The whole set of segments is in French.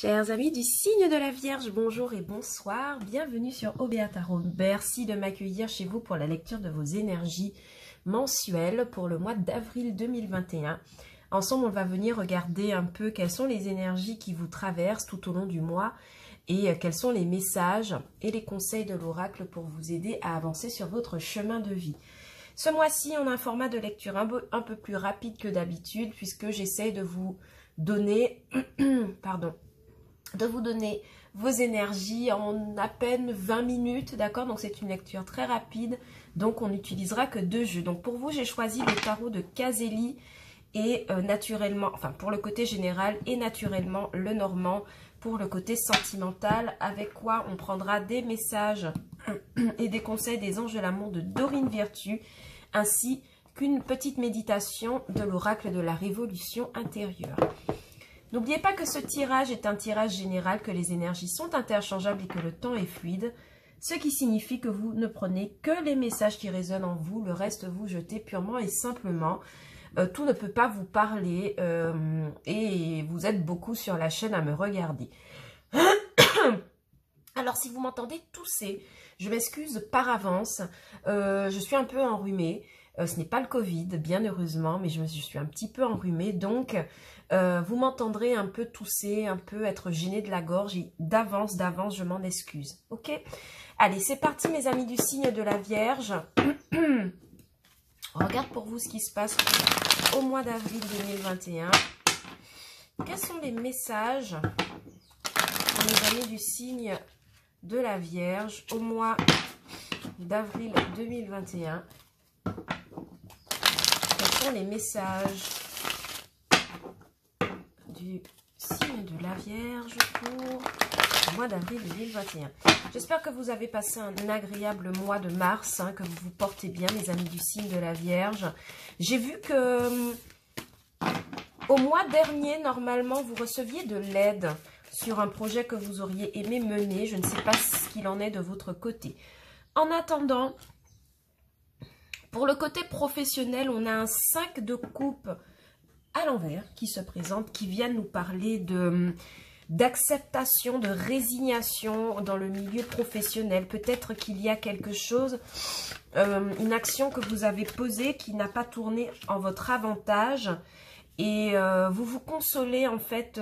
Chers amis du signe de la Vierge, bonjour et bonsoir, bienvenue sur OBA Tarot. Merci de m'accueillir chez vous pour la lecture de vos énergies mensuelles pour le mois d'avril 2021. Ensemble, on va venir regarder un peu quelles sont les énergies qui vous traversent tout au long du mois et quels sont les messages et les conseils de l'oracle pour vous aider à avancer sur votre chemin de vie. Ce mois-ci, on a un format de lecture un peu plus rapide que d'habitude puisque j'essaie de vous donner vos énergies en à peine 20 minutes, d'accord? Donc c'est une lecture très rapide, donc on n'utilisera que 2 jeux. Donc pour vous, j'ai choisi le tarot de Caselli et naturellement, enfin pour le côté général et naturellement le normand pour le côté sentimental, avec quoi on prendra des messages et des conseils des anges de l'amour de Dorine Virtue, ainsi qu'une petite méditation de l'oracle de la révolution intérieure. N'oubliez pas que ce tirage est un tirage général, que les énergies sont interchangeables et que le temps est fluide, ce qui signifie que vous ne prenez que les messages qui résonnent en vous, le reste vous jetez purement et simplement. Tout ne peut pas vous parler et vous êtes beaucoup sur la chaîne à me regarder. Alors si vous m'entendez tousser, je m'excuse par avance, je suis un peu enrhumée. Ce n'est pas le Covid, bien heureusement, mais je suis un petit peu enrhumée, donc vous m'entendrez un peu tousser, un peu être gênée de la gorge, et d'avance, je m'en excuse, ok? Allez, c'est parti mes amis du signe de la Vierge. On regarde pour vous ce qui se passe au mois d'avril 2021. Quels sont les messages pour mes amis du signe de la Vierge au mois d'avril 2021? Quels sont les messages du signe de la Vierge pour le mois d'avril 2021? J'espère que vous avez passé un agréable mois de mars, que vous vous portez bien, mes amis du signe de la Vierge. J'ai vu que au mois dernier, normalement, vous receviez de l'aide sur un projet que vous auriez aimé mener. Je ne sais pas ce qu'il en est de votre côté. En attendant, pour le côté professionnel, on a un 5 de coupe à l'envers qui se présente, qui vient nous parler d'acceptation, de résignation dans le milieu professionnel. Peut-être qu'il y a quelque chose, une action que vous avez posée qui n'a pas tourné en votre avantage et vous vous consolez en fait,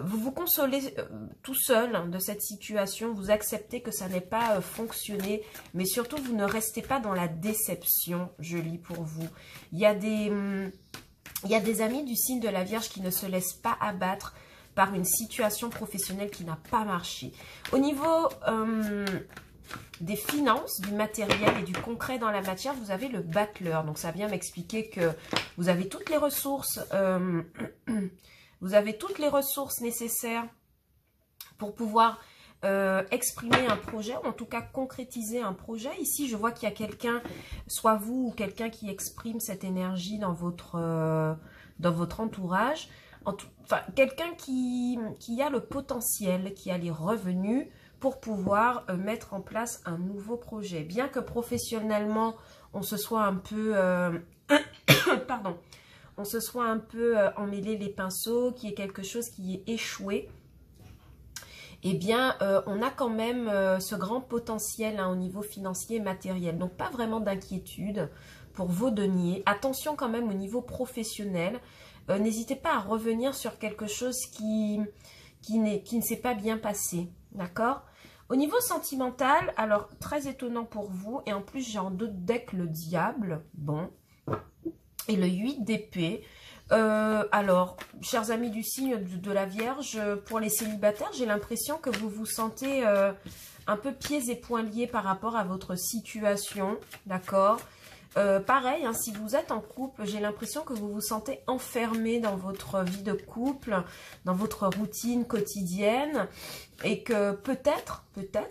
vous vous consolez tout seul de cette situation, vous acceptez que ça n'ait pas fonctionné, mais surtout vous ne restez pas dans la déception, je lis pour vous. Il y a des amis du signe de la Vierge qui ne se laissent pas abattre par une situation professionnelle qui n'a pas marché. Au niveau des finances, du matériel et du concret dans la matière, vous avez le battleur. Donc ça vient m'expliquer que vous avez toutes les ressources, vous avez toutes les ressources nécessaires pour pouvoir exprimer un projet, ou en tout cas concrétiser un projet. Ici, je vois qu'il y a quelqu'un, soit vous ou quelqu'un qui exprime cette énergie dans votre entourage. Enfin, quelqu'un qui a le potentiel, qui a les revenus pour pouvoir mettre en place un nouveau projet. Bien que professionnellement, on se soit un peu... pardon. On se soit un peu emmêlé les pinceaux, qu'il y ait quelque chose qui est échoué, eh bien, on a quand même ce grand potentiel au niveau financier et matériel. Donc, pas vraiment d'inquiétude pour vos deniers. Attention quand même au niveau professionnel. N'hésitez pas à revenir sur quelque chose qui ne s'est pas bien passé. D'accord? Au niveau sentimental, alors, très étonnant pour vous. Et en plus, j'ai en 2 decks le diable. Bon. Et le 8 d'épée. Alors, chers amis du signe de la Vierge, pour les célibataires, j'ai l'impression que vous vous sentez un peu pieds et poings liés par rapport à votre situation, d'accord? Pareil, si vous êtes en couple, j'ai l'impression que vous vous sentez enfermé dans votre vie de couple, dans votre routine quotidienne, et que peut-être,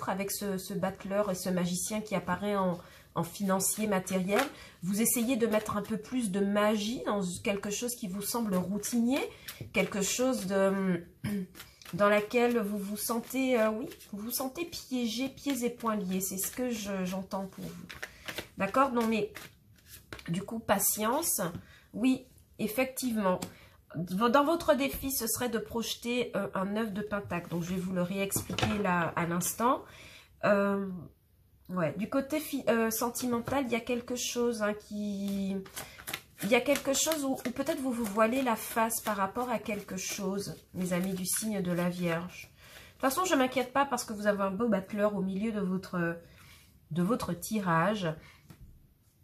avec ce battleur et ce magicien qui apparaît en financier, matériel, vous essayez de mettre un peu plus de magie dans quelque chose qui vous semble routinier, quelque chose dans laquelle vous vous sentez, oui, vous vous sentez piégé, pieds et poings liés, c'est ce que j'entends pour vous. D'accord? Non mais, du coup, patience, oui, effectivement, Dans votre défi, ce serait de projeter un 9 de pentacle. Donc, je vais vous le réexpliquer là à l'instant. Ouais, du côté sentimental, il y a quelque chose hein, il y a quelque chose où peut-être vous vous voilez la face par rapport à quelque chose, mes amis du signe de la Vierge. De toute façon, je ne m'inquiète pas parce que vous avez un beau battleur au milieu de votre tirage.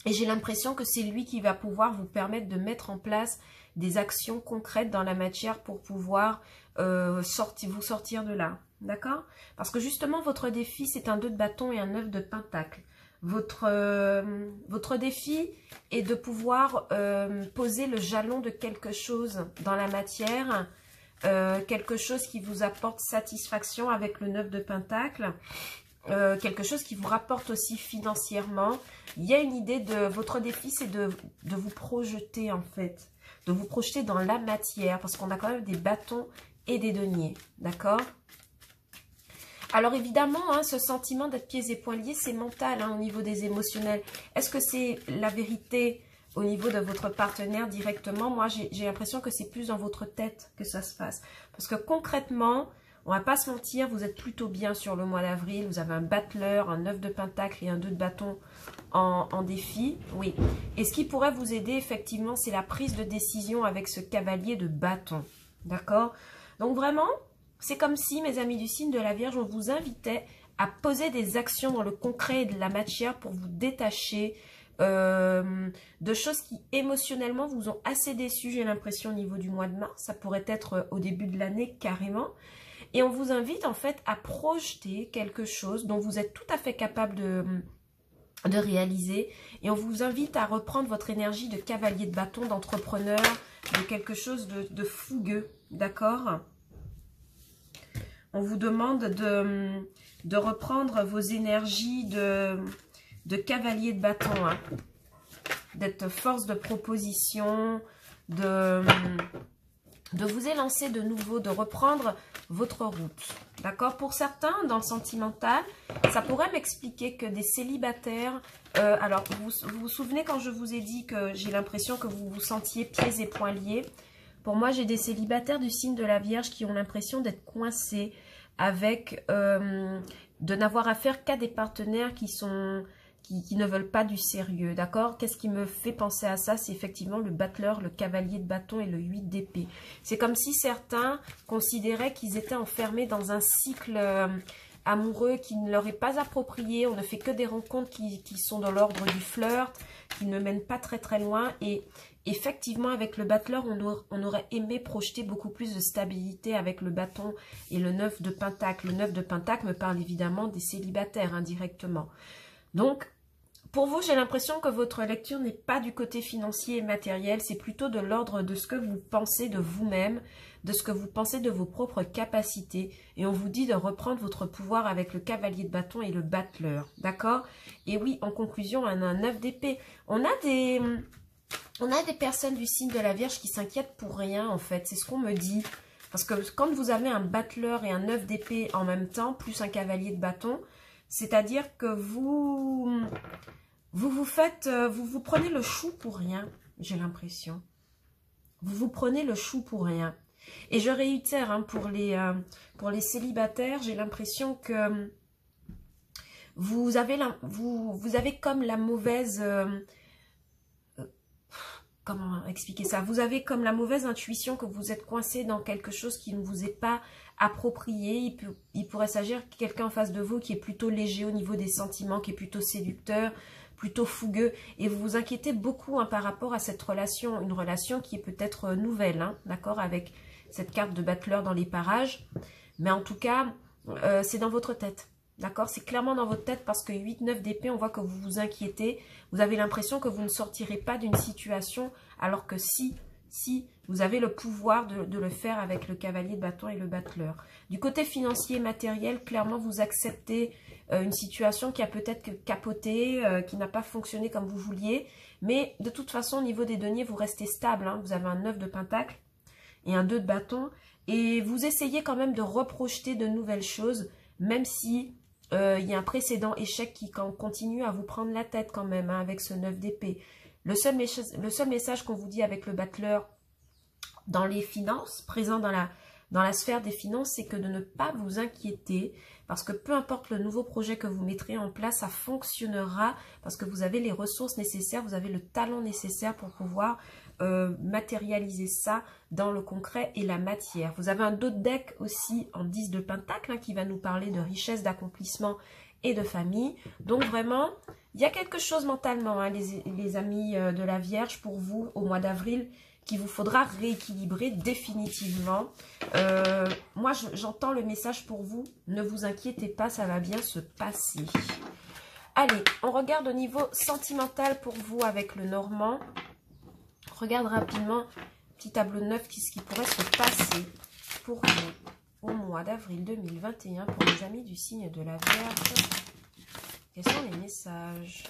Et j'ai l'impression que c'est lui qui va pouvoir vous permettre de mettre en place des actions concrètes dans la matière pour pouvoir vous sortir de là. D'accord? Parce que justement, votre défi, c'est un 2 de bâton et un 9 de pentacle. Votre défi est de pouvoir poser le jalon de quelque chose dans la matière, quelque chose qui vous apporte satisfaction avec le 9 de pentacle, quelque chose qui vous rapporte aussi financièrement. Il y a une idée de votre défi, c'est de vous projeter en fait, de vous projeter dans la matière, parce qu'on a quand même des bâtons et des deniers, d'accord? Alors évidemment, hein, ce sentiment d'être pieds et poings liés, c'est mental hein, au niveau des émotionnels. Est-ce que c'est la vérité au niveau de votre partenaire directement? Moi, j'ai l'impression que c'est plus dans votre tête que ça se passe. Parce que concrètement, on va pas se mentir, vous êtes plutôt bien sur le mois d'avril. Vous avez un battleur, un 9 de pentacle et un 2 de bâton en défi. Oui. Et ce qui pourrait vous aider, effectivement, c'est la prise de décision avec ce cavalier de bâton. D'accord? Donc vraiment... c'est comme si, mes amis du signe de la Vierge, on vous invitait à poser des actions dans le concret et de la matière pour vous détacher de choses qui émotionnellement vous ont assez déçu, j'ai l'impression, au niveau du mois de mars. Ça pourrait être au début de l'année carrément. Et on vous invite en fait à projeter quelque chose dont vous êtes tout à fait capable de réaliser. Et on vous invite à reprendre votre énergie de cavalier de bâton, d'entrepreneur, de quelque chose de fougueux, d'accord ? On vous demande de reprendre vos énergies de cavalier de bâton, hein, d'être force de proposition, de vous élancer de nouveau, de reprendre votre route. D'accord? Pour certains, dans le sentimental, ça pourrait m'expliquer que des célibataires... alors, vous vous souvenez quand je vous ai dit que j'ai l'impression que vous vous sentiez pieds et poings liés? Pour moi, j'ai des célibataires du signe de la Vierge qui ont l'impression d'être coincés avec... de n'avoir affaire qu'à des partenaires qui ne veulent pas du sérieux, d'accord? Qu'est-ce qui me fait penser à ça? C'est effectivement le battleur, le cavalier de bâton et le 8 d'épée. C'est comme si certains considéraient qu'ils étaient enfermés dans un cycle amoureux qui ne leur est pas approprié. On ne fait que des rencontres qui sont dans l'ordre du flirt, qui ne mènent pas très très loin. Et effectivement, avec le battleur, on aurait aimé projeter beaucoup plus de stabilité avec le bâton et le 9 de pentacle. Le 9 de pentacle me parle évidemment des célibataires indirectement. Donc, pour vous, j'ai l'impression que votre lecture n'est pas du côté financier et matériel, c'est plutôt de l'ordre de ce que vous pensez de vous-même, de ce que vous pensez de vos propres capacités. Et on vous dit de reprendre votre pouvoir avec le cavalier de bâton et le battleur, d'accord? Et oui, en conclusion, on a un 9 d'épée. On a des personnes du signe de la Vierge qui s'inquiètent pour rien, en fait. C'est ce qu'on me dit. Parce que quand vous avez un battleur et un 9 d'épée en même temps, plus un cavalier de bâton, c'est-à-dire que vous prenez le chou pour rien, j'ai l'impression. Vous vous prenez le chou pour rien. Et je réitère, hein, pour les célibataires, j'ai l'impression que vous avez comme la mauvaise... comment expliquer ça? Vous avez comme la mauvaise intuition que vous êtes coincé dans quelque chose qui ne vous est pas approprié. Il pourrait s'agir de quelqu'un en face de vous qui est plutôt léger au niveau des sentiments, qui est plutôt séducteur, plutôt fougueux. Et vous vous inquiétez beaucoup hein, par rapport à cette relation, une relation qui est peut-être nouvelle, hein, d'accord, avec cette carte de battleur dans les parages. Mais en tout cas, c'est dans votre tête. D'accord? C'est clairement dans votre tête parce que 8-9 d'épée, on voit que vous vous inquiétez. Vous avez l'impression que vous ne sortirez pas d'une situation alors que si vous avez le pouvoir de le faire avec le cavalier de bâton et le battleur. Du côté financier et matériel, clairement, vous acceptez une situation qui a peut-être capoté, qui n'a pas fonctionné comme vous vouliez. Mais de toute façon, au niveau des deniers, vous restez stable. Hein. Vous avez un 9 de pentacle et un 2 de bâton. Et vous essayez quand même de reprojeter de nouvelles choses, même si... il y a un précédent échec qui continue à vous prendre la tête quand même hein, avec ce 9 d'épée. Le seul message qu'on vous dit avec le battleur dans les finances, présent dans la sphère des finances, c'est que de ne pas vous inquiéter, parce que peu importe le nouveau projet que vous mettrez en place, ça fonctionnera, parce que vous avez les ressources nécessaires, vous avez le talent nécessaire pour pouvoir matérialiser ça dans le concret et la matière. Vous avez un autre deck aussi en 10 de Pentacle, hein, qui va nous parler de richesse, d'accomplissement et de famille. Donc vraiment, il y a quelque chose mentalement, hein, les amis de la Vierge, pour vous au mois d'avril, qu'il vous faudra rééquilibrer définitivement. Moi, j'entends le message pour vous. Ne vous inquiétez pas, ça va bien se passer. Allez, on regarde au niveau sentimental pour vous avec le Normand. Regarde rapidement, petit tableau neuf, ce qui pourrait se passer pour vous au mois d'avril 2021 pour les amis du signe de la Vierge. Quels sont les messages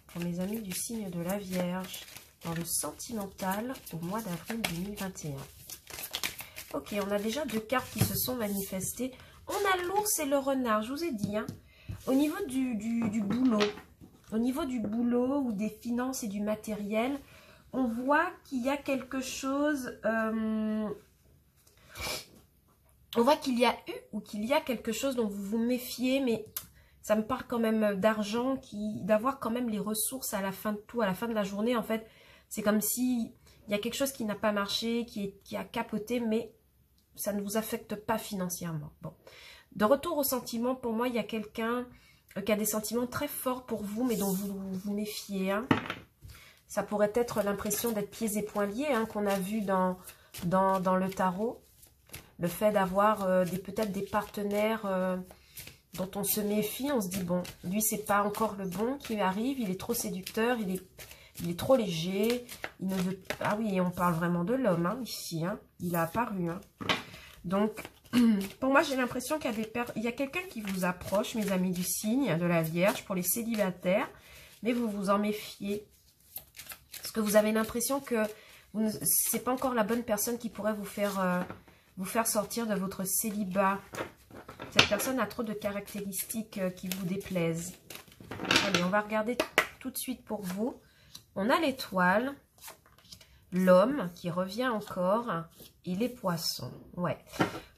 pour mes amis du signe de la Vierge dans le sentimental au mois d'avril 2021? Ok, on a déjà 2 cartes qui se sont manifestées. On a l'ours et le renard, je vous ai dit. Hein, au niveau du boulot, au niveau du boulot ou des finances et du matériel, on voit qu'il y a quelque chose... on voit qu'il y a eu ou qu'il y a quelque chose dont vous vous méfiez, mais ça me parle quand même d'argent, d'avoir quand même les ressources à la fin de tout, à la fin de la journée. En fait, c'est comme si il y a quelque chose qui n'a pas marché, qui a capoté, mais ça ne vous affecte pas financièrement. Bon. De retour aux sentiments, pour moi, il y a quelqu'un qui a des sentiments très forts pour vous, mais dont vous vous méfiez. Hein. Ça pourrait être l'impression d'être pieds et poings liés, hein, qu'on a vu dans le tarot. Le fait d'avoir peut-être des partenaires dont on se méfie, on se dit, bon, lui, c'est pas encore le bon qui arrive, il est trop séducteur, il est trop léger, il ne veut... Ah oui, on parle vraiment de l'homme, hein, ici, hein, il a apparu. Hein. Donc, pour moi, j'ai l'impression qu'il y a quelqu'un qui vous approche, mes amis du signe de la Vierge, pour les célibataires, mais vous vous en méfiez. Parce que vous avez l'impression que c'est pas encore la bonne personne qui pourrait vous faire sortir de votre célibat. Cette personne a trop de caractéristiques qui vous déplaisent. Allez, on va regarder tout de suite pour vous. On a l'étoile, l'homme qui revient encore et les poissons. Ouais.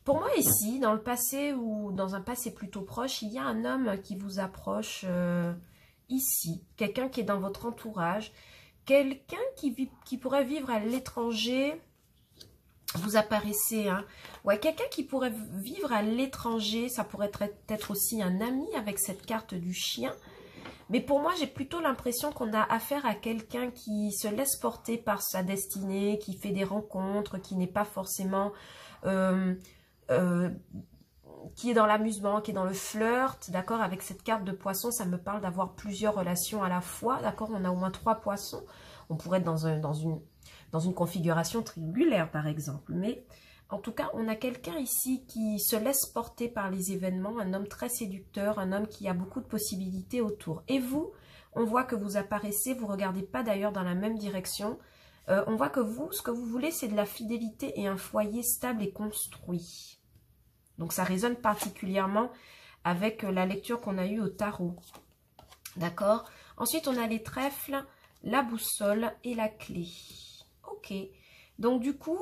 Pour moi ici, dans le passé ou dans un passé plutôt proche, il y a un homme qui vous approche ici. Quelqu'un qui est dans votre entourage. Quelqu'un qui pourrait vivre à l'étranger. Vous apparaissez, hein. Ouais, quelqu'un qui pourrait vivre à l'étranger, ça pourrait être aussi un ami avec cette carte du chien. Mais pour moi, j'ai plutôt l'impression qu'on a affaire à quelqu'un qui se laisse porter par sa destinée, qui fait des rencontres, qui n'est pas forcément... qui est dans l'amusement, qui est dans le flirt, d'accord. Avec cette carte de poisson, ça me parle d'avoir plusieurs relations à la fois, d'accord. On a au moins 3 poissons. On pourrait être dans une configuration triangulaire, par exemple. Mais en tout cas, on a quelqu'un ici qui se laisse porter par les événements, un homme très séducteur, un homme qui a beaucoup de possibilités autour. Et vous, on voit que vous apparaissez, vous ne regardez pas d'ailleurs dans la même direction. On voit que vous, ce que vous voulez, c'est de la fidélité et un foyer stable et construit. Donc, ça résonne particulièrement avec la lecture qu'on a eue au tarot. D'accord? Ensuite, on a les trèfles, la boussole et la clé. Ok. Donc, du coup,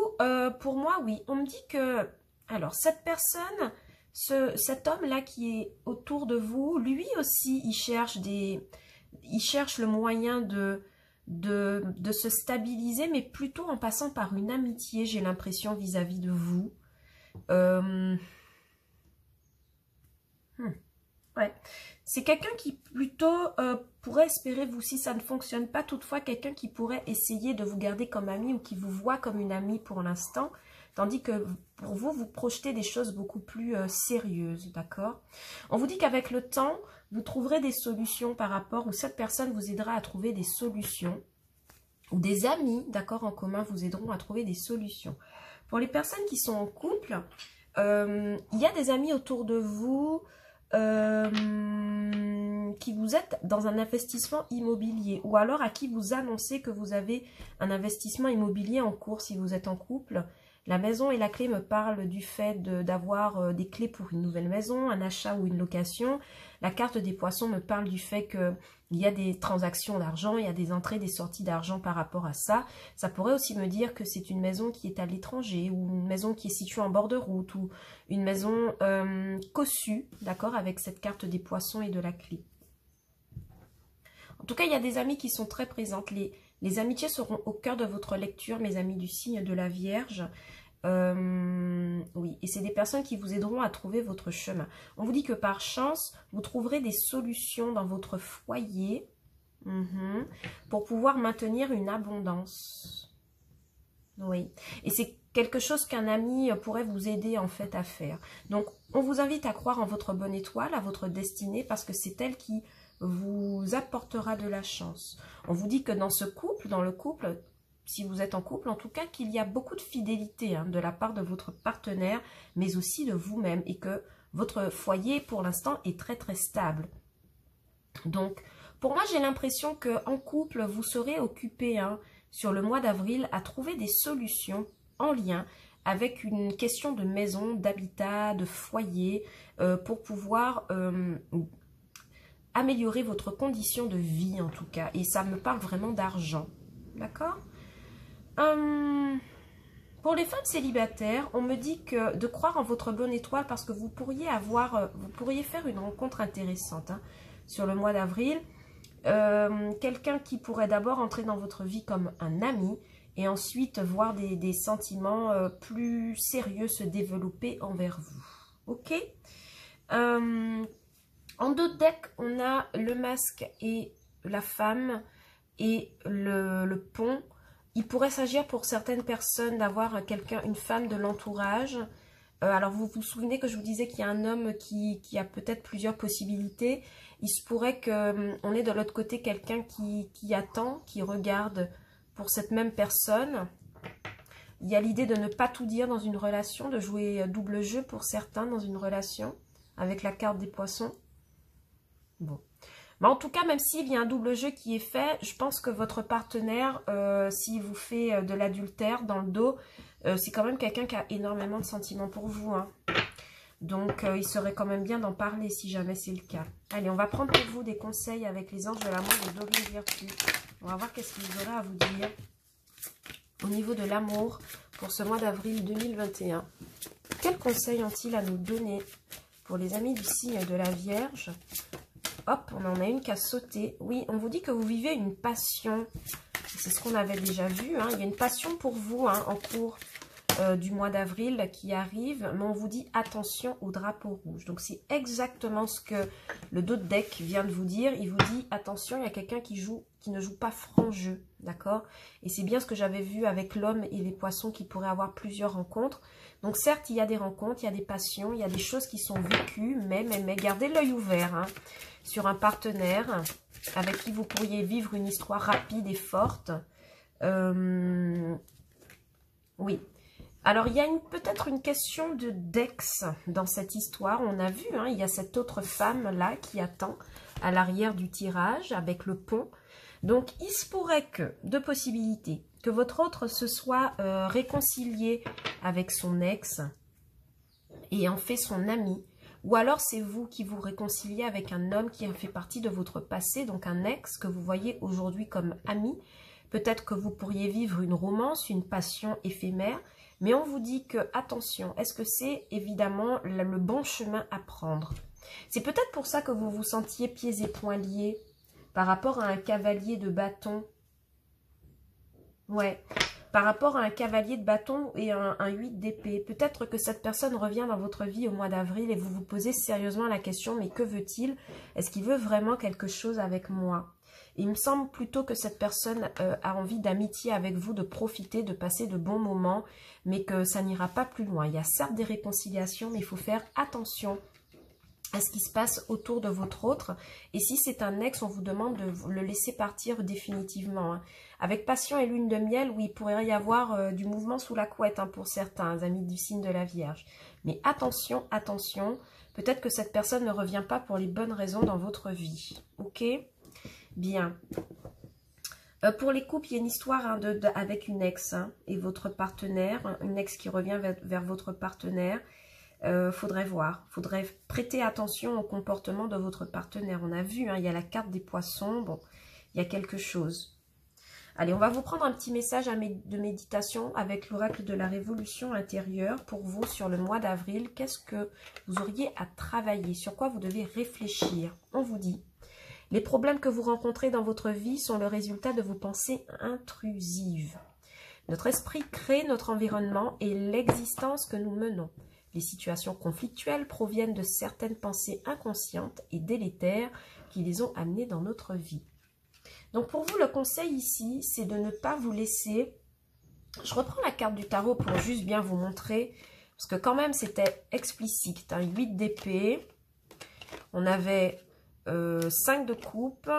pour moi, oui, on me dit que... Alors, cette personne, cet homme-là qui est autour de vous, lui aussi, il cherche le moyen de se stabiliser, mais plutôt en passant par une amitié, j'ai l'impression, vis-à-vis de vous. Ouais. C'est quelqu'un qui plutôt pourrait espérer vous, si ça ne fonctionne pas, toutefois quelqu'un qui pourrait essayer de vous garder comme ami ou qui vous voit comme une amie pour l'instant, tandis que pour vous, vous projetez des choses beaucoup plus sérieuses, d'accord? On vous dit qu'avec le temps, vous trouverez des solutions par rapport, ou cette personne vous aidera à trouver des solutions, ou des amis, d'accord, en commun vous aideront à trouver des solutions. Pour les personnes qui sont en couple, il y a des amis autour de vous qui vous êtes dans un investissement immobilier, ou alors à qui vous annoncez que vous avez un investissement immobilier en cours si vous êtes en couple. La maison et la clé me parlent du fait d'avoir des clés pour une nouvelle maison, un achat ou une location. La carte des poissons me parle du fait qu'il y a des transactions d'argent, il y a des entrées, des sorties d'argent par rapport à ça. Ça pourrait aussi me dire que c'est une maison qui est à l'étranger ou une maison qui est située en bord de route ou une maison cossue, d'accord, avec cette carte des poissons et de la clé. En tout cas, il y a des amis qui sont très présentes. Les amitiés seront au cœur de votre lecture, mes amis du signe de la Vierge. Oui, et c'est des personnes qui vous aideront à trouver votre chemin. On vous dit que par chance, vous trouverez des solutions dans votre foyer pour pouvoir maintenir une abondance. Oui, et c'est quelque chose qu'un ami pourrait vous aider en fait à faire. Donc, on vous invite à croire en votre bonne étoile, à votre destinée, parce que c'est elle qui vous apportera de la chance. On vous dit que dans ce couple, dans le couple, si vous êtes en couple, en tout cas, qu'il y a beaucoup de fidélité de la part de votre partenaire, mais aussi de vous-même, et que votre foyer, pour l'instant, est très très stable. Donc, pour moi, j'ai l'impression qu'en couple, vous serez occupé sur le mois d'avril à trouver des solutions en lien avec une question de maison, d'habitat, de foyer, pour pouvoir améliorer votre condition de vie en tout cas. Et ça me parle vraiment d'argent. D'accord ? Pour les femmes célibataires, on me dit que de croire en votre bonne étoile parce que vous pourriez faire une rencontre intéressante sur le mois d'avril. Quelqu'un qui pourrait d'abord entrer dans votre vie comme un ami et ensuite voir des sentiments plus sérieux se développer envers vous. Ok ? En deux decks, on a le masque et la femme et le pont. Il pourrait s'agir pour certaines personnes d'avoir une femme de l'entourage. Alors vous vous souvenez que je vous disais qu'il y a un homme qui a peut-être plusieurs possibilités. Il se pourrait qu'on ait de l'autre côté quelqu'un qui attend, qui regarde pour cette même personne. Il y a l'idée de ne pas tout dire dans une relation, de jouer double jeu pour certains dans une relation avec la carte des poissons. Bon. Mais en tout cas, même s'il y a un double jeu qui est fait, je pense que votre partenaire, s'il vous fait de l'adultère dans le dos, c'est quand même quelqu'un qui a énormément de sentiments pour vous. Donc, il serait quand même bien d'en parler si jamais c'est le cas. Allez, on va prendre pour vous des conseils avec les anges de l'amour de Dorine Virtue. On va voir qu'est-ce qu'ils auraient à vous dire au niveau de l'amour pour ce mois d'avril 2021. Quels conseils ont-ils à nous donner pour les amis du signe de la Vierge? Hop, on en a une qui a sauté. Oui, on vous dit que vous vivez une passion. C'est ce qu'on avait déjà vu. Il y a une passion pour vous en cours du mois d'avril qui arrive. Mais on vous dit attention au drapeau rouge. Donc, c'est exactement ce que le dos de deck vient de vous dire. Il vous dit attention, il y a quelqu'un qui ne joue pas franc jeu. D'accord? Et c'est bien ce que j'avais vu avec l'homme et les poissons qui pourraient avoir plusieurs rencontres. Donc, certes, il y a des rencontres, il y a des passions, il y a des choses qui sont vécues. Mais gardez l'œil ouvert sur un partenaire avec qui vous pourriez vivre une histoire rapide et forte. Oui. Alors, il y a peut-être une question d'ex dans cette histoire. On a vu, il y a cette autre femme-là qui attend à l'arrière du tirage avec le pont. Donc, il se pourrait que, deux possibilités, que votre autre se soit réconcilié avec son ex et en fait son ami. Ou alors, c'est vous qui vous réconciliez avec un homme qui a fait partie de votre passé, donc un ex que vous voyez aujourd'hui comme ami. Peut-être que vous pourriez vivre une romance, une passion éphémère. Mais on vous dit que, attention, est-ce que c'est évidemment le bon chemin à prendre? C'est peut-être pour ça que vous vous sentiez pieds et poings liés par rapport à un cavalier de bâton. Ouais, par rapport à un cavalier de bâton et un 8 d'épée. Peut-être que cette personne revient dans votre vie au mois d'avril et vous vous posez sérieusement la question, mais que veut-il? Est-ce qu'il veut vraiment quelque chose avec moi? Il me semble plutôt que cette personne a envie d'amitié avec vous, de profiter, de passer de bons moments, mais que ça n'ira pas plus loin. Il y a certes des réconciliations, mais il faut faire attention à ce qui se passe autour de votre autre. Et si c'est un ex, on vous demande de le laisser partir définitivement. Avec passion et lune de miel, oui, il pourrait y avoir du mouvement sous la couette pour certains amis du signe de la Vierge. Mais attention, attention, peut-être que cette personne ne revient pas pour les bonnes raisons dans votre vie. Ok ? Bien. Pour les couples, il y a une histoire hein, avec une ex hein, et votre partenaire, une ex qui revient vers votre partenaire. Faudrait voir, faudrait prêter attention au comportement de votre partenaire. On a vu, hein, il y a la carte des poissons, bon, il y a quelque chose. Allez, on va vous prendre un petit message de méditation avec l'oracle de la révolution intérieure pour vous sur le mois d'avril. Qu'est-ce que vous auriez à travailler? Sur quoi vous devez réfléchir? On vous dit, les problèmes que vous rencontrez dans votre vie sont le résultat de vos pensées intrusives. Notre esprit crée notre environnement et l'existence que nous menons. Les situations conflictuelles proviennent de certaines pensées inconscientes et délétères qui les ont amenées dans notre vie. Donc pour vous, le conseil ici, c'est de ne pas vous laisser... Je reprends la carte du tarot pour juste bien vous montrer, parce que quand même c'était explicite. Hein, 8 d'épée, on avait 5 de coupe,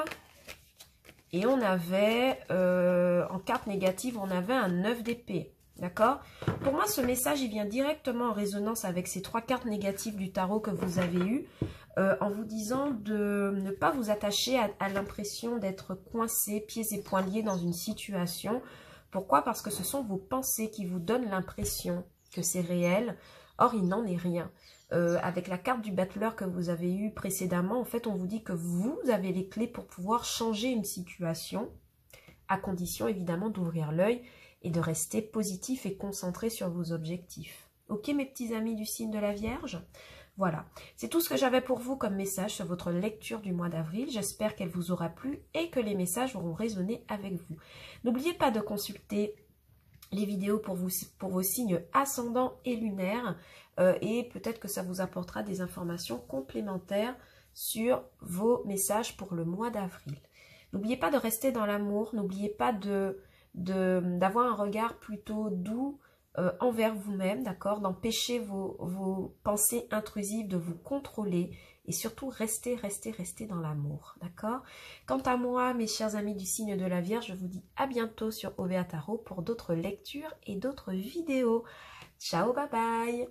et on avait, en carte négative, on avait un 9 d'épée. D'accord? Pour moi, ce message, il vient directement en résonance avec ces 3 cartes négatives du tarot que vous avez eues, en vous disant de ne pas vous attacher à l'impression d'être coincé, pieds et poings liés dans une situation. Pourquoi? Parce que ce sont vos pensées qui vous donnent l'impression que c'est réel. Or, il n'en est rien. Avec la carte du battleur que vous avez eue précédemment, en fait, on vous dit que vous avez les clés pour pouvoir changer une situation, à condition évidemment d'ouvrir l'œil et de rester positif et concentré sur vos objectifs. Ok mes petits amis du signe de la Vierge? Voilà, c'est tout ce que j'avais pour vous comme message sur votre lecture du mois d'avril. J'espère qu'elle vous aura plu et que les messages auront résonné avec vous. N'oubliez pas de consulter les vidéos pour vos signes ascendants et lunaires et peut-être que ça vous apportera des informations complémentaires sur vos messages pour le mois d'avril. N'oubliez pas de rester dans l'amour, n'oubliez pas d'avoir un regard plutôt doux envers vous-même, d'accord, d'empêcher vos pensées intrusives de vous contrôler et surtout restez dans l'amour, d'accord. Quant à moi, mes chers amis du signe de la Vierge, je vous dis à bientôt sur OVA Tarot pour d'autres lectures et d'autres vidéos. Ciao, bye bye.